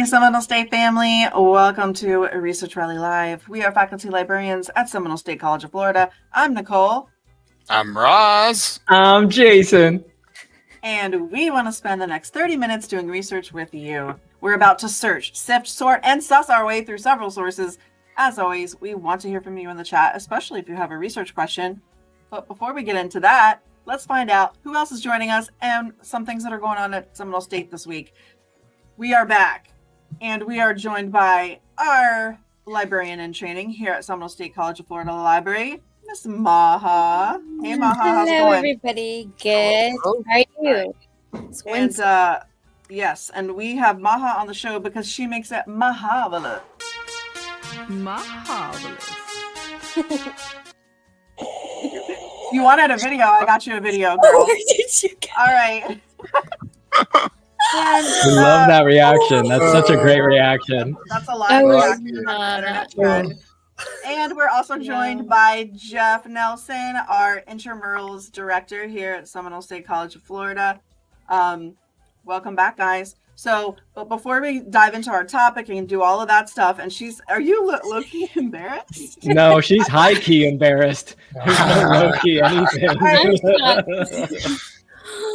Seminole State family. Welcome to Research Rally Live. We are faculty librarians at Seminole State College of Florida. I'm Nicole. I'm Roz. I'm Jason. And we want to spend the next 30 minutes doing research with you. We're about to search, sift, sort, and suss our way through several sources. As always, we want to hear from you in the chat, especially if you have a research question. But before we get into that, let's find out who else is joining us and some things that are going on at Seminole State this week. We are back, and we are joined by our librarian in training here at Seminole State College of Florida Library, Miss Maha. Hey, Maha, how's it Hello, going? everybody. Good. Hello. How are you? It's Wednesday. And yes, and we have Maha on the show because she makes it marvelous. Marvelous. You wanted a video? I got you a video, girl. Where did you get? All right. And, We love that reaction. That's such a great reaction. That's a live I was reaction. not- Internet trend. And we're also joined by Jeff Nelson, our intramurals director here at Seminole State College of Florida. Welcome back, guys. So, but before we dive into our topic and do all of that stuff, and are you low-key embarrassed? No, she's high-key embarrassed. There's no low-key anything.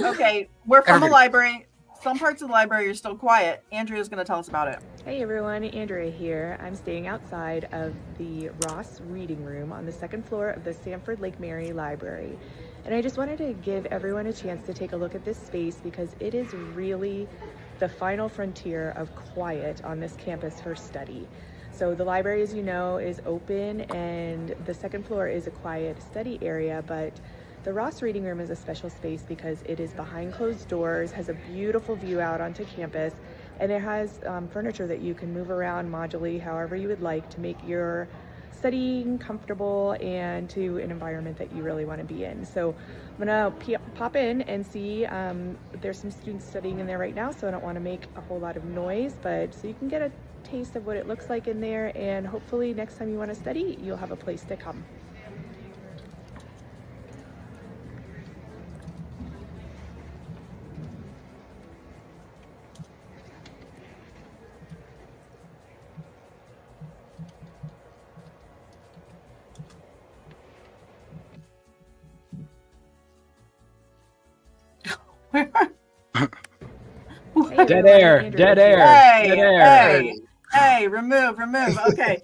Okay, we're from a Everybody. library. Some parts of the library are still quiet. Andrea's going to tell us about it. Hey everyone, Andrea here. I'm staying outside of the Ross Reading Room on the second floor of the Sanford Lake Mary Library. And I just wanted to give everyone a chance to take a look at this space because it is really the final frontier of quiet on this campus for study. So the library, as you know, is open and the second floor is a quiet study area, but the Ross Reading Room is a special space because it is behind closed doors, has a beautiful view out onto campus, and it has furniture that you can move around modularly however you would like to make your studying comfortable and to an environment that you really want to be in. So I'm gonna pop in and see, there's some students studying in there right now, so I don't want to make a whole lot of noise, but so you can get a taste of what it looks like in there, and hopefully next time you want to study, you'll have a place to come. Dead air, dead air, dead air. Hey, remove. Okay.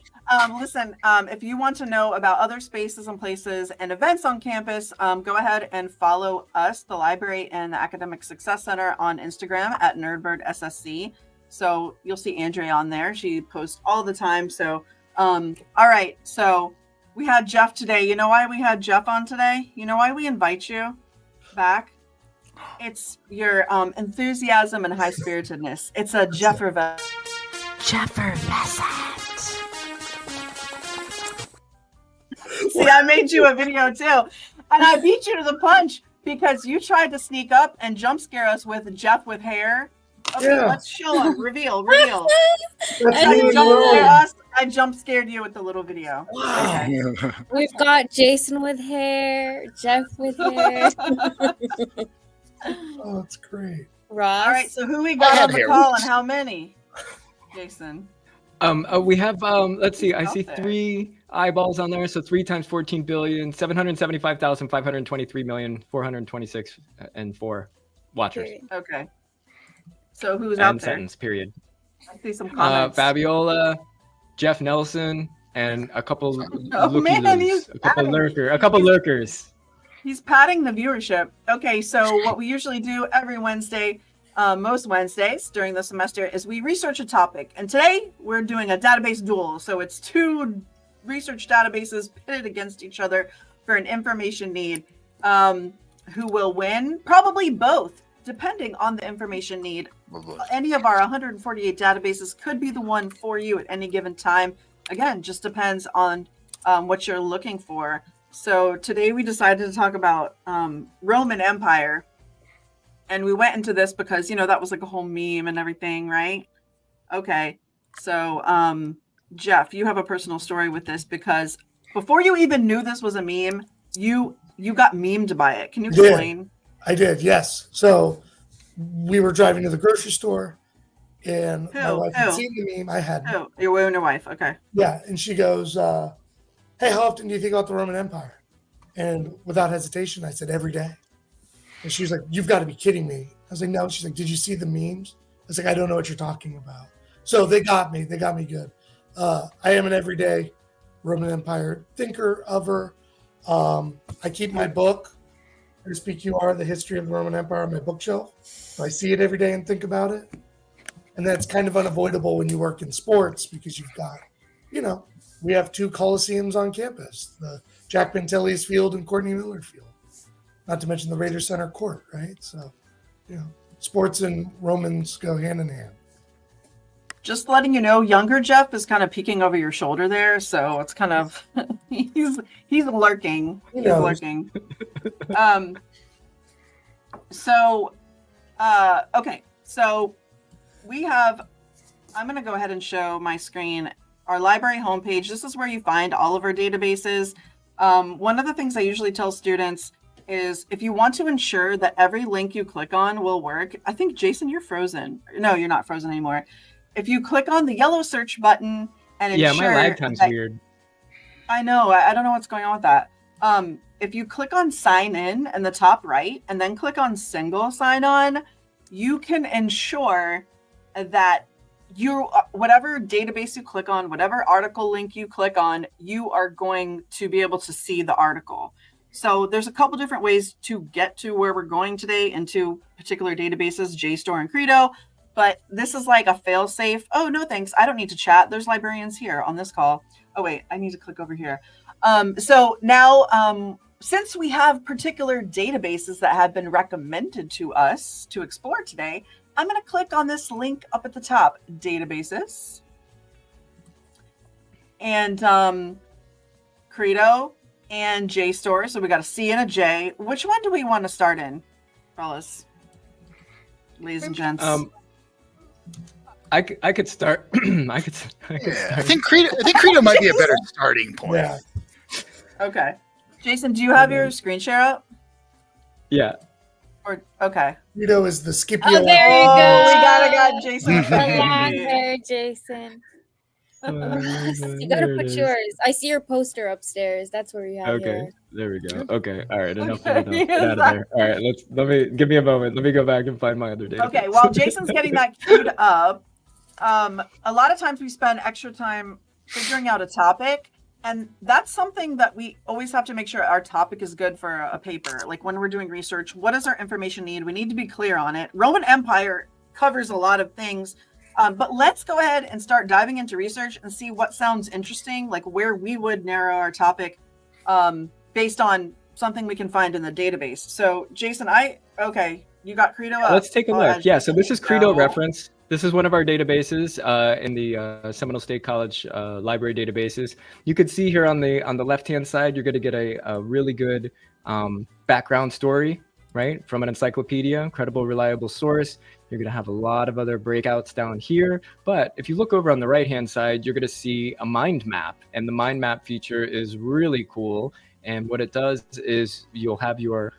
Listen, if you want to know about other spaces and places and events on campus, go ahead and follow us, the library and the Academic Success Center on Instagram at NerdbirdSSC. So you'll see Andrea on there. She posts all the time. So, all right. So we had Jeff today. You know why we had Jeff on today? You know why we invite you back? It's your enthusiasm and high-spiritedness. It's a Jeffervescent. See, I made you a video too. And I beat you to the punch because you tried to sneak up and jump scare us with Jeff with hair. Okay, Yeah. let's show him. Reveal. That's How you really jump wrong. scare us? I jump scared you with the little video. Wow. Okay. We've got Jason with hair, Jeff with hair, Oh, that's great. Ross. All right, so who we got have on the hair. call and how many? Jason. We have, let's see, I Out see there. 3 eyeballs on there. So 3 times 14 billion, 775,523,426 and 4 watchers. Period. Okay. So who's out And there? sentence, period. I see some comments. Fabiola, Jeff Nelson, and a couple Oh, man, looky-loos, a couple lurkers. He's padding the viewership. Okay, so what we usually do every Wednesday, most Wednesdays during the semester, is we research a topic. And today we're doing a database duel. So it's 2 research databases pitted against each other for an information need. Who will win? Probably both, depending on the information need. Any of our 148 databases could be the one for you at any given time. Again, just depends on what you're looking for. So today we decided to talk about Roman Empire. And we went into this because, that was like a whole meme and everything, right? Okay. So, Jeff, you have a personal story with this because before you even knew this was a meme, you got memed by it. Can you explain? I did, yes. So we were driving to the grocery store And my Who? wife had Who? seen the meme. I hadn't. Oh, you're and your wife. Okay. Yeah, and she goes, "Hey, how often do you think about the Roman Empire?" And without hesitation, I said, "Every day." And she was like, "You've got to be kidding me." I was like, "No." She's like, "Did you see the memes?" I was like, "I don't know what you're talking about." So they got me. They got me good. I am an everyday Roman Empire thinker, over. I keep my book, SPQR, The History of the Roman Empire, on my bookshelf. So I see it every day and think about it. And that's kind of unavoidable when you work in sports because you've got, we have 2 Coliseums on campus, the Jack Bentelli's Field and Courtney Miller Field, not to mention the Raiders Center Court, right? So, sports and Romans go hand in hand. Just letting you know, younger Jeff is kind of peeking over your shoulder there, so it's kind of he's lurking. He's lurking. Okay, so we have. I'm going to go ahead and show my screen. Our library homepage. This is where you find all of our databases. One of the things I usually tell students is if you want to ensure that every link you click on will work. I think Jason, you're frozen. No, you're not frozen anymore. If you click on the yellow search button and ensure my lag time's weird. I know. I don't know what's going on with that. If you click on sign in the top right and then click on single sign on, you can ensure that whatever database you click on, whatever article link you click on, you are going to be able to see the article. So there's a couple different ways to get to where we're going today into particular databases, JSTOR and CREDO. But this is like a fail safe. Oh, no, thanks. I don't need to chat. There's librarians here on this call. Oh, wait, I need to click over here. So now, since we have particular databases that have been recommended to us to explore today, I'm going to click on this link up at the top, databases. And CREDO and JSTOR. So we got a C and a J. Which one do we want to start in, fellas? Ladies and gents. I could start. I could start. I think Credo might be a better starting point. Yeah. Okay. Jason, do you have your screen share up? Yeah. Or okay. Credo is the Scipio. Oh, there you go. We got Jason. The long hair, Jason. You gotta put yours. I see your poster upstairs. That's where you have Okay, yours. there we go. Okay, all right, enough. Okay. Get out of there. All right, give me a moment. Let me go back and find my other data. Okay, while Jason's getting that queued up, a lot of times we spend extra time figuring out a topic, and that's something that we always have to make sure our topic is good for a paper. Like when we're doing research, what does our information need? We need to be clear on it. Roman Empire covers a lot of things, but let's go ahead and start diving into research and see what sounds interesting, like where we would narrow our topic based on something we can find in the database. So Jason, you got CREDO up. Let's take a look. Yeah, so this is CREDO So- reference. This is one of our databases in the Seminole State College library databases. You could see here on the left-hand side, you're going to get a really good background story, right, from an encyclopedia, credible, reliable source. You're going to have a lot of other breakouts down here. But if you look over on the right-hand side, you're going to see a mind map. And the mind map feature is really cool. And what it does is you'll have your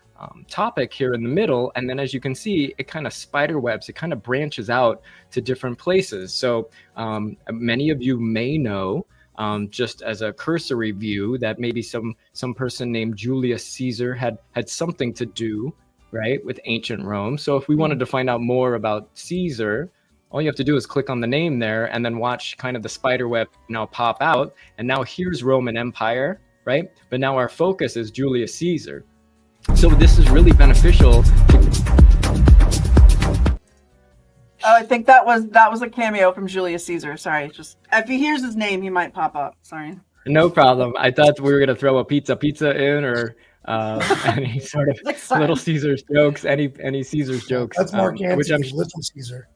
topic here in the middle, and then as you can see, it kind of spider webs, it kind of branches out to different places. So many of you may know, just as a cursory view, that maybe some person named Julius Caesar had something to do, right, with ancient Rome. So if we wanted to find out more about Caesar, all you have to do is click on the name there and then watch kind of the spider web now pop out, and now here's Roman Empire, right? But now our focus is Julius Caesar. So this is really beneficial. Oh, I think that was a cameo from Julius Caesar. Sorry, just if he hears his name, he might pop up. Sorry. No problem. I thought we were gonna throw a pizza in, or any sort of Little Caesar's jokes, any Caesar's jokes. That's Mark which Antony, Little Caesar.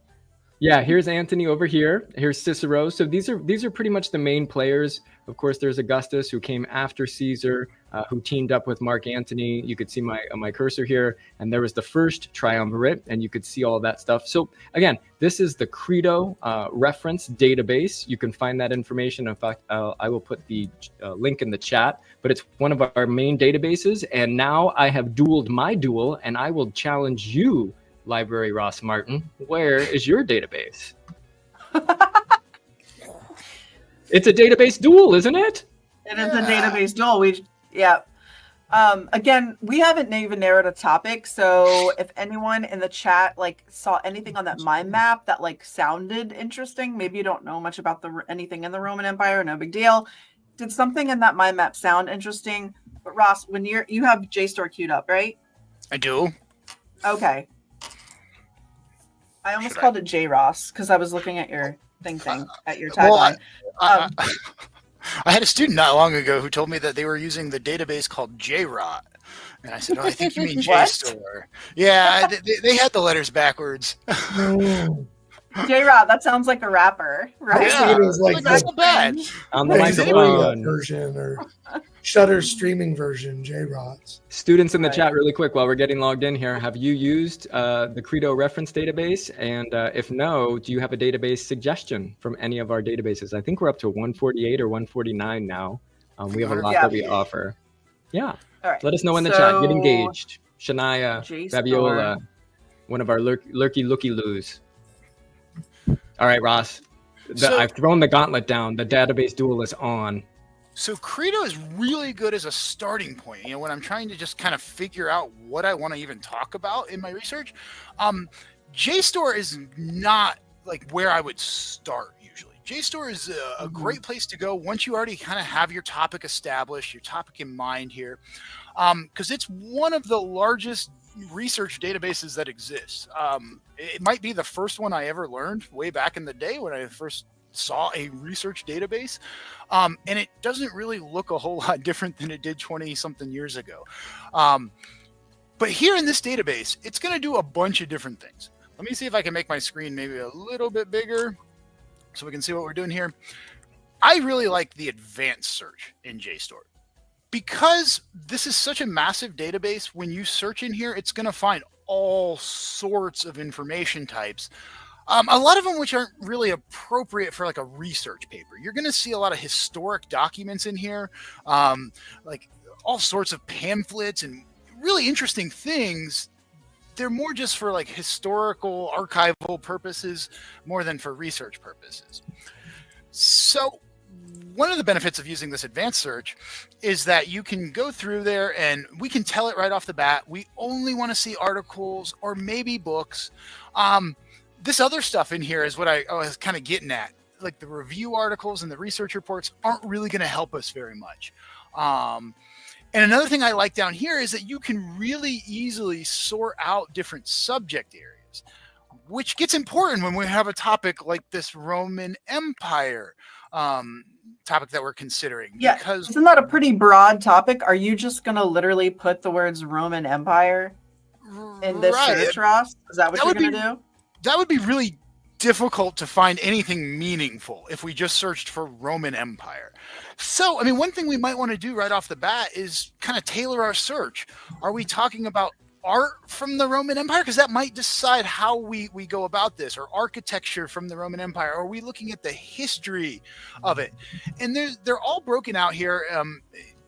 Yeah, here's Antony over here. Here's Cicero. So these are pretty much the main players. Of course, there's Augustus, who came after Caesar, who teamed up with Mark Antony. You could see my cursor here, and there was the first triumvirate, and you could see all that stuff. So again, this is the CREDO reference database. You can find that information. In fact, I will put the link in the chat, but it's one of our main databases. And now I have dueled my duel, and I will challenge you, Library Ross Martin. Where is your database? It's a database duel, isn't it? It is a database duel. Again, we haven't even narrowed a topic, so if anyone in the chat like saw anything on that mind map that like sounded interesting, maybe you don't know much about anything in the Roman Empire, no big deal. Did something in that mind map sound interesting? But Ross, when you have JSTOR queued up, right? I do. Okay. I almost called it J Ross because I was looking at your thing at your tagline. Well, I had a student not long ago who told me that they were using the database called JROT. And I said, oh, I think you mean JSTOR. Yeah, they had the letters backwards. J-Rod, that sounds like a rapper, right? Yeah, it was like that's not bad. On the Xbox microphone. version or Shutter streaming version, J-Rods. Students in the chat, really quick, while we're getting logged in here, have you used the CREDO reference database? And if no, do you have a database suggestion from any of our databases? I think we're up to 148 or 149 now. We have a lot that we offer. Yeah. All right. Let us know in the chat. Get So, engaged. Shania, JSTOR. Fabiola, one of our lurky looky-loos. All right, Ross. I've thrown the gauntlet down. The database duel is on. So CREDO is really good as a starting point. You know, when I'm trying to just kind of figure out what I want to even talk about in my research, JSTOR is not like where I would start usually. JSTOR is a great place to go once you already kind of have your topic established, your topic in mind here, because it's one of the largest research databases that exists. It might be the first one I ever learned way back in the day when I first saw a research database. And it doesn't really look a whole lot different than it did 20 something years ago. But here in this database, it's going to do a bunch of different things. Let me see if I can make my screen maybe a little bit bigger so we can see what we're doing here. I really like the advanced search in JSTOR. Because this is such a massive database, when you search in here, it's going to find all sorts of information types. A lot of them which aren't really appropriate for like a research paper. You're going to see a lot of historic documents in here, like all sorts of pamphlets and really interesting things. They're more just for like historical archival purposes more than for research purposes. So one of the benefits of using this advanced search is that you can go through there and we can tell it right off the bat. We only want to see articles or maybe books. This other stuff in here is what I was kind of getting at. Like the review articles and the research reports aren't really going to help us very much. And another thing I like down here is that you can really easily sort out different subject areas, which gets important when we have a topic like this Roman Empire topic that we're considering. Yeah, because isn't that a pretty broad topic? Are you just going to literally put the words Roman Empire in this search, Ross? Is that what you're going to do? That would be really difficult to find anything meaningful if we just searched for Roman Empire. So, I mean, one thing we might want to do right off the bat is kind of tailor our search. Are we talking about art from the Roman Empire? Because that might decide how we go about this, or architecture from the Roman Empire. Or are we looking at the history of it? And they're all broken out here.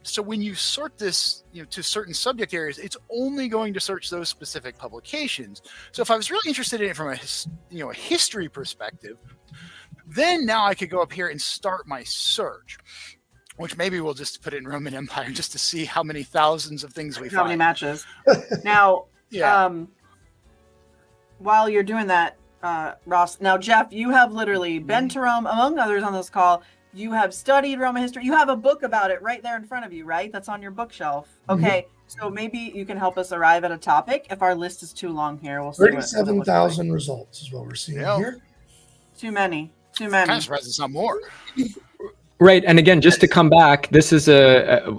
So when you sort this, to certain subject areas, it's only going to search those specific publications. So if I was really interested in it from a history perspective, then now I could go up here and start my search, which maybe we'll just put in Roman Empire just to see how many thousands of things we find. How many matches? Now, while you're doing that, Ross, now, Jeff, you have literally been to Rome, among others on this call. You have studied Roman history. You have a book about it right there in front of you, right? That's on your bookshelf. Okay, so maybe you can help us arrive at a topic. If our list is too long here, we'll see. 37,000 results is what we're seeing here. Too many. I'm kind of surprised it's not more. Right, and again, just to come back, this is a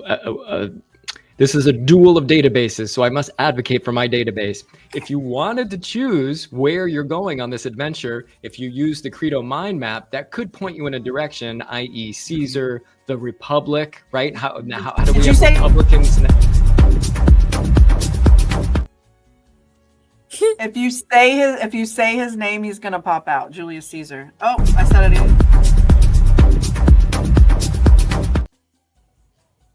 duel of databases, so I must advocate for my database. If you wanted to choose where you're going on this adventure, if you use the CREDO mind map, that could point you in a direction, i.e. Caesar, the Republic, right? How do we have Republicans now? If you say his name, he's gonna pop out. Julius Caesar. Oh, I said it again.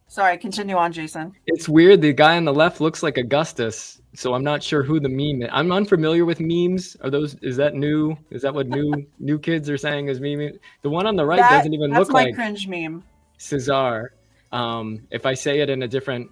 Sorry, continue on, Jason. It's weird. The guy on the left looks like Augustus. So I'm not sure who the meme is. I'm unfamiliar with memes. Is that new? Is that what new kids are saying is meme? The one on the right doesn't even That's look my like cringe meme. Cesar. If I say it in a different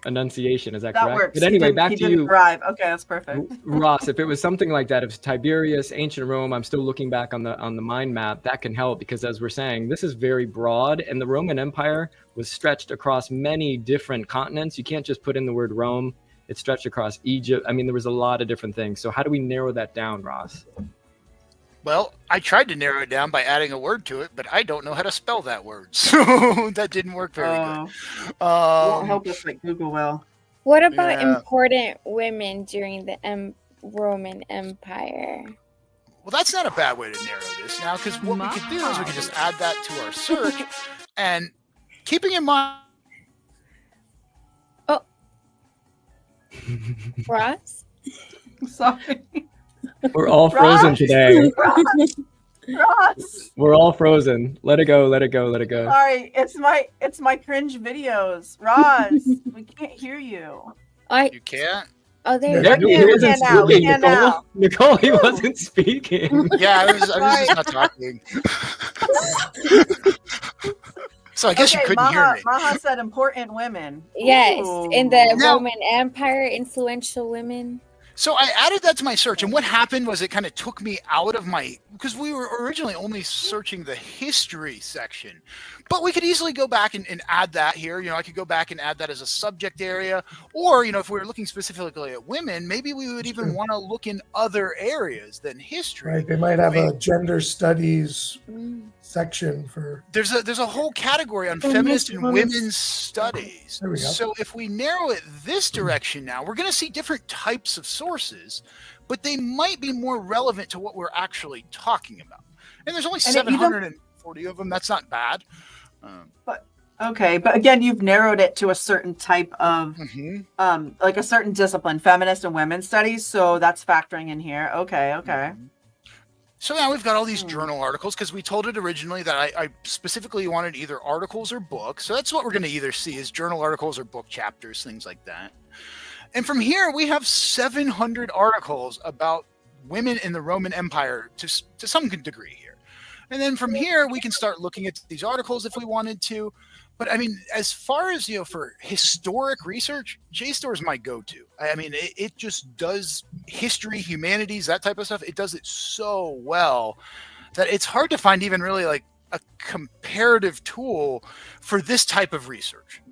enunciation, is that That correct? works. But anyway, back He to didn't you, arrive. Okay, that's perfect. Ross. If it was something like that, if it's Tiberius, ancient Rome, I'm still looking back on the mind map. That can help because, as we're saying, this is very broad, and the Roman Empire was stretched across many different continents. You can't just put in the word Rome. It stretched across Egypt. I mean, there was a lot of different things. So how do we narrow that down, Ross? Well, I tried to narrow it down by adding a word to it, but I don't know how to spell that word, so that didn't work very good. Won't help us like Google will. What about Yeah. important women during the Roman Empire? Well, that's not a bad way to narrow this now, because what we could do is we could just add that to our search, and keeping in mind. Ross? Sorry. We're all frozen Ross! today. Ross. We're all frozen. Let it go. Let it go. Let it go. Sorry, it's my cringe videos. Ross, we can't hear you. You can't? Oh, there Yeah, you he Okay, we wasn't can now, we speaking, can Nicole. now. Nicole, he Woo. wasn't speaking. Yeah, I was just not talking. So I guess you couldn't hear me. Maha said important women. Yes, in the Ooh. Now- Roman Empire, influential women. So I added that to my search, and what happened was it kind of took me out of my, because we were originally only searching the history section, but we could easily go back and add that here. You know, I could go back and add that as a subject area, or, you know, if we were looking specifically at women, maybe we would even want to look in other areas than history. Right? They might have a gender studies Mm. section for. There's a whole category on feminist and women's studies. There we go. So if we narrow it this direction now, we're going to see different types of sources, but they might be more relevant to what we're actually talking about. And there's only And it even- 740 of them. That's not bad. Okay, but again, you've narrowed it to a certain type of like a certain discipline, feminist and women's studies. So that's factoring in here. Okay. So now we've got all these journal articles because we told it originally that I specifically wanted either articles or books. So that's what we're going to either see is journal articles or book chapters, things like that. And from here, we have 700 articles about women in the Roman Empire to some degree here. And then from here, we can start looking at these articles if we wanted to. But I mean, as far as, you know, for historic research, JSTOR is my go-to. I mean, it just does history, humanities, that type of stuff. It does it so well that it's hard to find even really like a comparative tool for this type of research.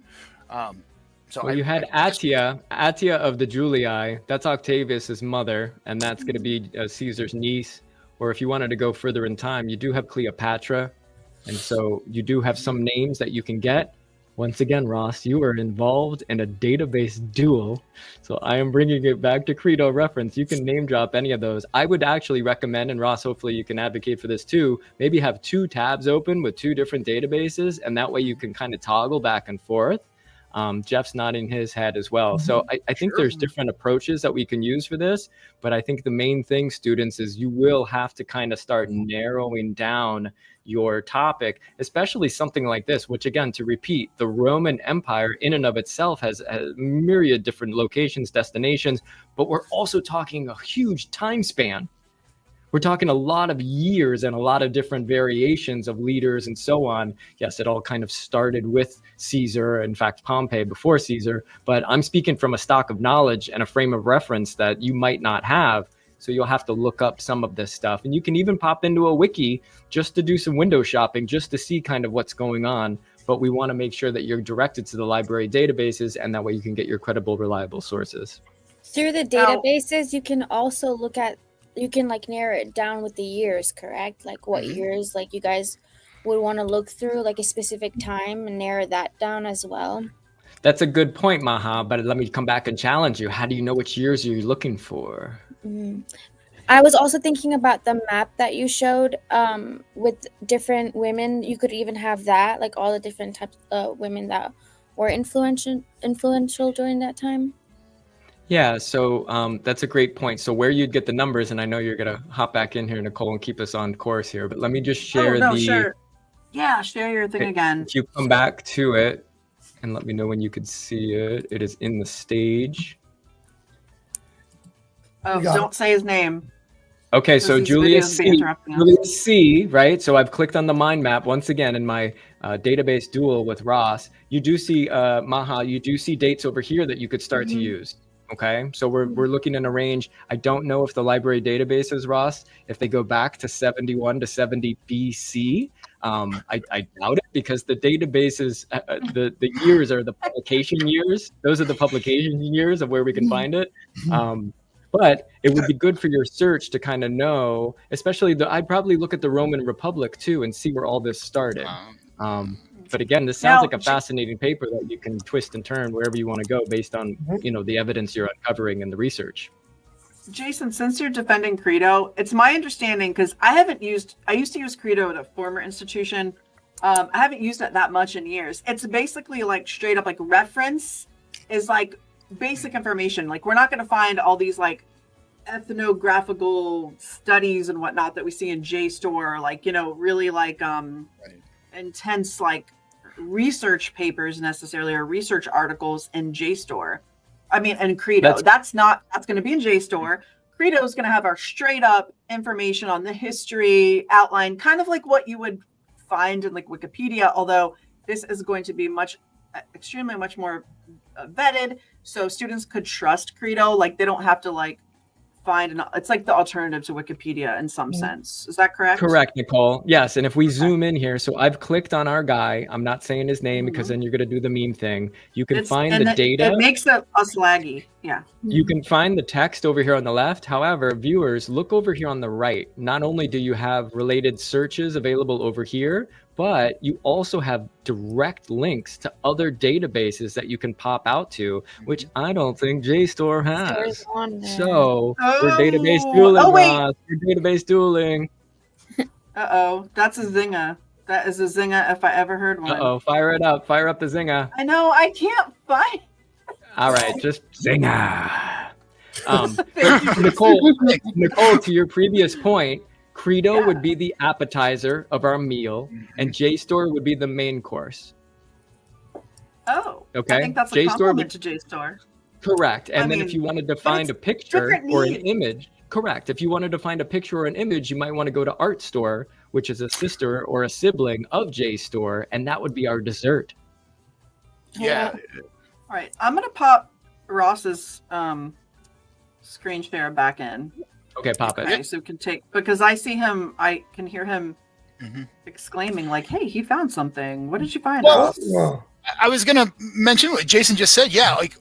So Well, you had Attia of the Julii. That's Octavius's mother, and that's going to be Caesar's niece. Or if you wanted to go further in time, you do have Cleopatra. And so you do have some names that you can get. Once again, Ross, you are involved in a database duel. So I am bringing it back to CREDO reference. You can name drop any of those. I would actually recommend, and Ross, hopefully you can advocate for this too, maybe have 2 tabs open with 2 different databases. And that way you can kind of toggle back and forth. Jeff's nodding his head as well. So I think there's different approaches that we can use for this. But I think the main thing, students, is you will have to kind of start narrowing down your topic, especially something like this, which again, to repeat, the Roman Empire in and of itself has a myriad different locations, destinations, but we're also talking a huge time span. We're talking a lot of years and a lot of different variations of leaders and so on. Yes, it all kind of started with Caesar, in fact, Pompey before Caesar, but I'm speaking from a stock of knowledge and a frame of reference that you might not have. So you'll have to look up some of this stuff. And you can even pop into a wiki just to do some window shopping, just to see kind of what's going on. But we want to make sure that you're directed to the library databases, and that way you can get your credible, reliable sources. Through the databases, you can also look at, you can like narrow it down with the years, correct? Like what years like you guys would want to look through, like a specific time, and narrow that down as well. That's a good point, Maha, but let me come back and challenge you. How do you know which years you're looking for? I was also thinking about the map that you showed with different women. You could even have that, like all the different types of women that were influential during that time. Yeah, so that's a great point. So where you'd get the numbers, and I know you're going to hop back in here, Nicole, and keep us on course here, but let me just share Sure. Yeah, share your thing again. If you come back to it and let me know when you could see it. It is in the stage. Oh, We got don't say his name. Okay, so These Julius videos be C, interrupting us. Julius C, right? So I've clicked on the mind map once again in my database duel with Ross. You do see, Maha, you do see dates over here that you could start to use. Okay, so we're looking in a range. I don't know if the library databases, Ross, if they go back to 71 to 70 BC. I doubt it because the databases, the years are the publication years. Those are the publication years of where we can find it. But it would be good for your search to kind of know, especially I'd probably look at the Roman Republic too and see where all this started. But again, this sounds like a fascinating paper that you can twist and turn wherever you want to go based on, the evidence you're uncovering in the research. Jason, since you're defending CREDO, it's my understanding, because I used to use CREDO at a former institution. I haven't used it that much in years. It's basically like straight up like reference is like basic information. Like we're not going to find all these like ethnographical studies and whatnot that we see in JSTOR, like, really like intense like research papers necessarily, or research articles in JSTOR. I mean, and CREDO. That's going to be in JSTOR. CREDO is going to have our straight up information on the history outline, kind of like what you would find in like Wikipedia, although this is going to be extremely much more vetted, so students could trust CREDO. Like they don't have to like find it's like the alternative to Wikipedia in some sense. Is that correct? Correct, Nicole. Yes, and if we zoom in here, so I've clicked on our guy. I'm not saying his name because then you're going to do the meme thing. You can find the data. It makes us laggy. Yeah. You can find the text over here on the left. However, viewers, look over here on the right. Not only do you have related searches available over here, but you also have direct links to other databases that you can pop out to, which I don't think JSTOR has. So we're database dueling, Ross. We're database dueling. That's a zinger. That is a zinger if I ever heard one. Fire it up. Fire up the zinger. I know. I can't find. All right, just zinger. Nicole, to your previous point, CREDO would be the appetizer of our meal, and JSTOR would be the main course. Oh, okay. I think that's a compliment to JSTOR. Correct. And then if you wanted to find a picture or an image, correct. If you wanted to find a picture or an image, you might want to go to ArtStore, which is a sister or a sibling of JSTOR, and that would be our dessert. Yeah. All right, I'm gonna pop Ross's screen share back in. Okay, pop it. Okay, so we can because I see him, I can hear him exclaiming like, "Hey, he found something. What did you find?" Ross? I was gonna mention what Jason just said. Yeah, like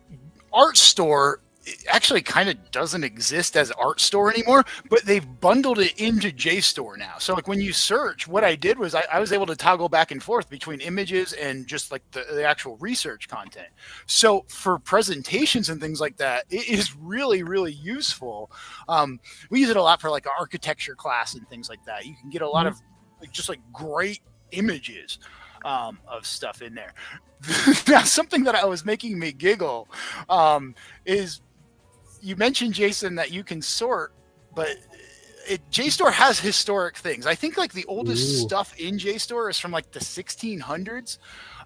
ArtStore actually kind of doesn't exist as ArtStore anymore, but they've bundled it into JSTOR now. So like when you search, what I did was I was able to toggle back and forth between images and just like the actual research content. So for presentations and things like that, it is really, really useful. We use it a lot for like an architecture class and things like that. You can get a lot of just like great images of stuff in there. Now, something that was making me giggle is you mentioned, Jason, that you can sort, but JSTOR has historic things. I think like the oldest stuff in JSTOR is from like the 1600s.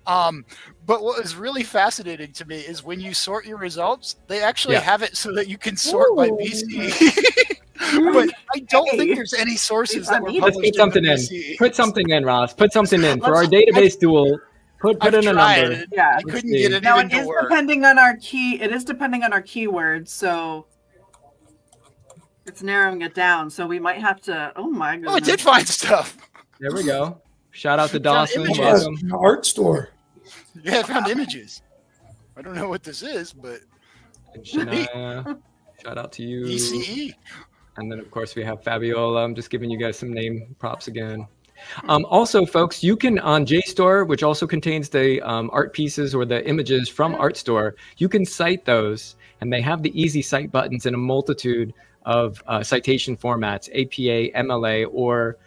But what was really fascinating to me is when you sort your results, they actually have it so that you can sort by BC. But I don't think there's any sources that were published. Let's put something in. Put something in, Ross. Put something in for our database duel. Put in a number. Yeah, I couldn't get it. Now it is depending on our key. It is depending on our keywords, so it's narrowing it down. So we might have to. Oh my goodness! Oh, it did find stuff. There we go. Shout out to Dawson. ArtStore. Yeah, I found images. I don't know what this is, but Shania, shout out to you. ECE. And then of course we have Fabiola. I'm just giving you guys some name props again. Also, folks, you can on JSTOR, which also contains the art pieces or the images from ArtStore, you can cite those, and they have the easy cite buttons in a multitude of citation formats, APA, MLA, or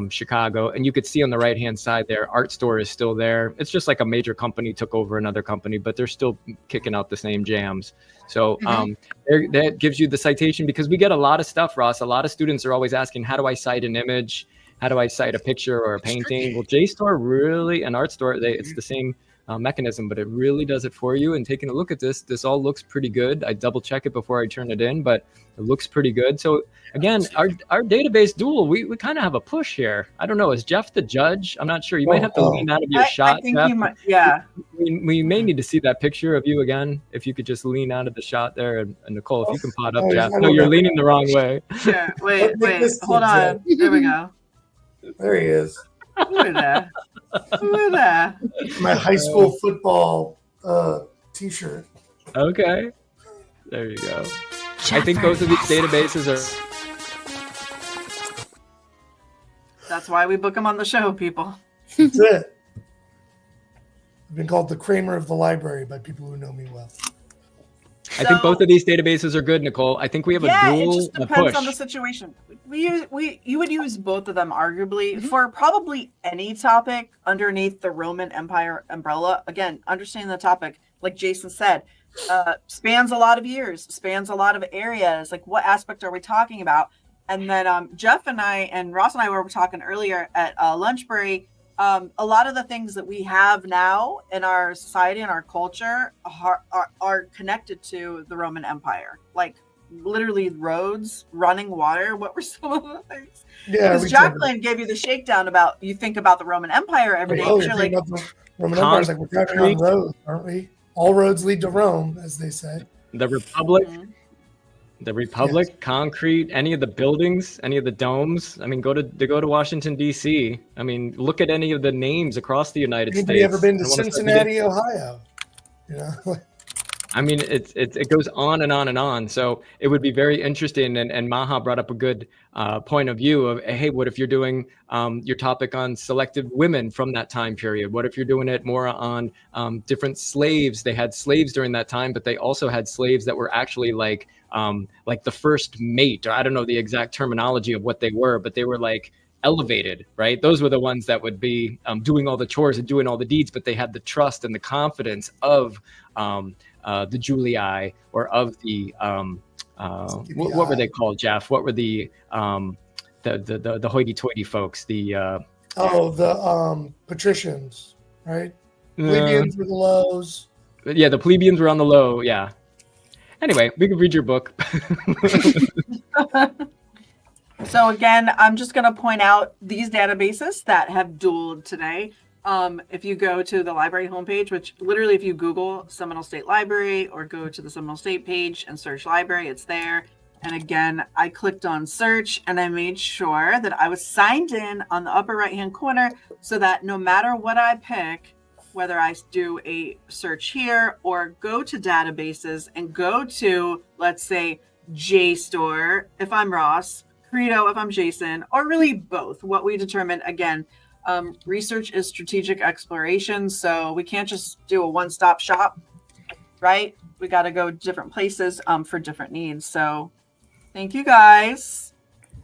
Chicago. And you could see on the right-hand side there, ArtStore is still there. It's just like a major company took over another company, but they're still kicking out the same jams. So that gives you the citation, because we get a lot of stuff, Ross. A lot of students are always asking, how do I cite an image? How do I cite a picture or a painting? Well, JSTOR really and ArtStore, it's the same mechanism, but it really does it for you. And taking a look at this all looks pretty good. I double check it before I turn it in, but it looks pretty good. So again, our database duel, we kind of have a push here. I don't know. Is Jeff the judge? I'm not sure. You might have to lean out of your shot, I think Jeff. you might, yeah. We may need to see that picture of you again. If you could just lean out of the shot there. And Nicole, if you can pot up, Jeff. No, you're leaning the wrong way. Yeah, wait, hold on. There we go. There he is. Look at that. Look at that. My high school football T-shirt. Okay. There you go. I think both of these databases are... That's why we book them on the show, people. That's it. I've been called the Kramer of the library by people who know me well. I think both of these databases are good, Nicole. I think we have a dual, it just depends on the situation. You would use both of them arguably for probably any topic underneath the Roman Empire umbrella. Again, understanding the topic, like Jason said, spans a lot of years, spans a lot of areas. Like, what aspect are we talking about? And then Jeff and I and Ross and I were talking earlier at lunch break. A lot of the things that we have now in our society and our culture are connected to the Roman Empire, like literally roads, running water. What were some of the things? Yeah, because Jacqueline gave you the shakedown about, you think about the Roman Empire every day. You're like, about the Roman Empire is like, we're driving on roads, aren't we? All roads lead to Rome, as they say. The Republic. Mm-hmm. The Republic, yes. Concrete, any of the buildings, any of the domes. I mean, go to Washington, D.C. I mean, look at any of the names across the United States. Anybody ever been to Cincinnati, Ohio? You know? I mean, it goes on and on and on. So it would be very interesting. And Maha brought up a good point of view of, hey, what if you're doing your topic on selective women from that time period? What if you're doing it more on different slaves? They had slaves during that time, but they also had slaves that were actually like the first mate, or I don't know the exact terminology of what they were, but they were like elevated, right? Those were the ones that would be doing all the chores and doing all the deeds, but they had the trust and the confidence of the Julii, or of the what were they called, Jeff? What were the hoity-toity folks? The patricians, right? Plebeians were the lows. Yeah, the plebeians were on the low. Yeah. Anyway, we can read your book. So again, I'm just going to point out these databases that have dueled today. If you go to the library homepage, which literally if you Google Seminole State Library or go to the Seminole State page and search library, it's there. And again, I clicked on search and I made sure that I was signed in on the upper right-hand corner so that no matter what I pick, whether I do a search here or go to databases and go to, let's say, JSTOR if I'm Ross, CREDO if I'm Jason, or really both. What we determined, again, research is strategic exploration, so we can't just do a one-stop shop, right? We got to go different places for different needs. So thank you, guys.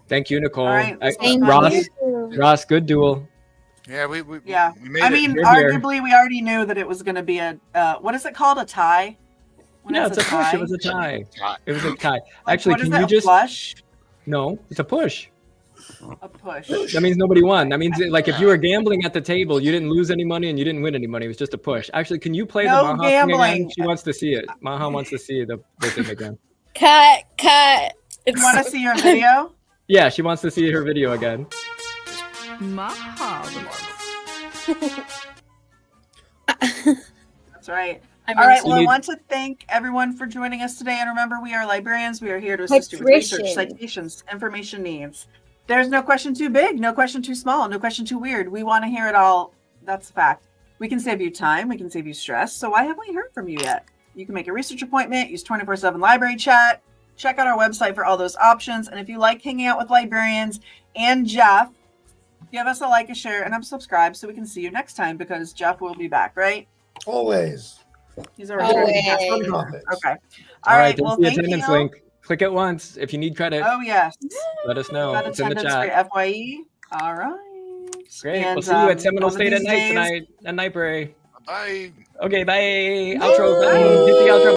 Thank you, Nicole. All right, Ross, good duel. Yeah, we made it. I mean, arguably, we already knew that it was going to be a, what is it called? A tie? Yeah, it's a push. It was a tie. It was a tie. Actually, can you just... flush? No, it's a push. A push. That means nobody won. That means like if you were gambling at the table, you didn't lose any money and you didn't win any money. It was just a push. Actually, can you play the Maha thing again? She wants to see it. Maha wants to see the thing again. Cut. You want to see your video? Yeah, she wants to see her video again. Maha. That's right. All right. Well, I want to thank everyone for joining us today. And remember, we are librarians. We are here to assist you with research, citations, information needs. There's no question too big, no question too small, no question too weird. We want to hear it all. That's a fact. We can save you time. We can save you stress. So why haven't we heard from you yet? You can make a research appointment, use 24/7 library chat, check out our website for all those options. And if you like hanging out with librarians and Jeff, give us a like, a share, and a subscribe so we can see you next time, because Jeff will be back, right? Always. He's already Okay. All right. Well, thank you. Link. Click it once if you need credit. Oh yes. Let us know. It's in the chat. For FYE. All right. Great. And, we'll see you at Seminole State at night tonight at Nightbury. Bye. Okay. Bye. Outro. Bye. Hit the outro.